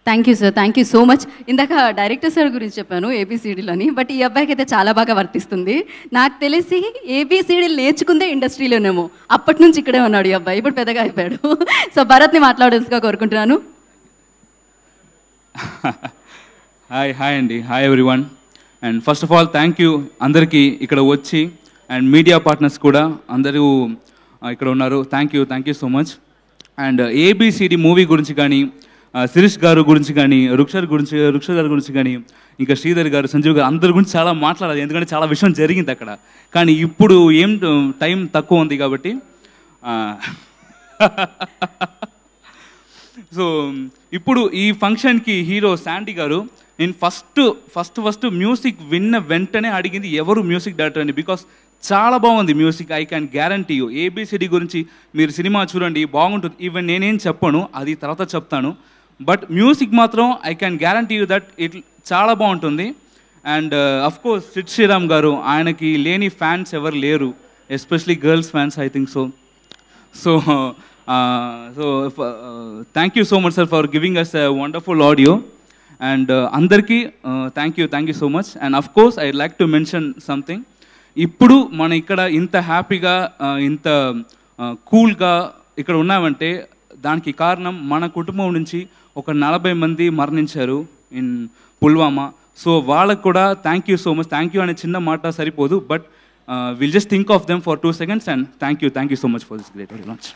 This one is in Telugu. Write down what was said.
Thank you sir, thank you so much. ఇందాక డైరెక్టర్ సార్ గురించి చెప్పాను ఏబిసిడీలని, బట్ ఈ అబ్బాయికి అయితే చాలా బాగా వర్తిస్తుంది. నాకు తెలిసి ఏబిసిడీలు నేర్చుకుందే ఇండస్ట్రీలోనేమో, అప్పటి నుంచి ఇక్కడే ఉన్నాడు ఈ అబ్బాయి, ఇప్పుడు పెద్దగా అయిపోయాడు. సో భరత్ని మాట్లాడాల్సిగా కోరుకుంటున్నాను. హాయ్ అండి, hi everyone. And first of all thank you అందరికీ ఇక్కడ వచ్చి, అండ్ మీడియా పార్ట్నర్స్ కూడా అందరూ ఇక్కడ ఉన్నారు. Thank you so much. And ABCD movie గురించి కానీ, శిరీష్ గారు గురించి కానీ, రుక్షర్ గారి గురించి కానీ, ఇంకా శ్రీధర్ గారు, సంజీవ్ గారు అందరి గురించి చాలా మాట్లాడాలి, ఎందుకంటే చాలా విషయం జరిగింది అక్కడ. కానీ ఇప్పుడు ఏం టైం తక్కువ ఉంది కాబట్టి సో ఇప్పుడు ఈ ఫంక్షన్కి హీరో శాండీ గారు, నేను ఫస్ట్ మ్యూజిక్ విన్న వెంటనే అడిగింది ఎవరు మ్యూజిక్ డైరెక్టర్ అని. బికాస్ చాలా బాగుంది music, I can guarantee you. ABCD గురించి మీరు సినిమా చూడండి, బాగుంటుంది. ఈవెన్ నేనేం చెప్పను, అది తర్వాత చెప్తాను. బట్ మ్యూజిక్ మాత్రం I can guarantee you that it చాలా బాగుంటుంది. And of course Sid Sriram గారు, ఆయనకి లేని ఫ్యాన్స్ ఎవరు లేరు, especially girls fans, I think so thank you so much sir for giving us wonderful audio. And అందరికీ thank you so much. And of course I like to mention something. ఇప్పుడు మన ఇక్కడ ఇంత హ్యాపీగా, ఇంత కూల్గా ఇక్కడ ఉన్నామంటే దానికి కారణం మన కుటుంబం నుంచి ఒక 40 మంది మరణించారు ఇన్ పుల్వామా. సో వాళ్ళకు కూడా thank you so much. Thank you అనే చిన్న మాట సరిపోదు, but will just think of them for 2 seconds. And thank you so much for this great launch.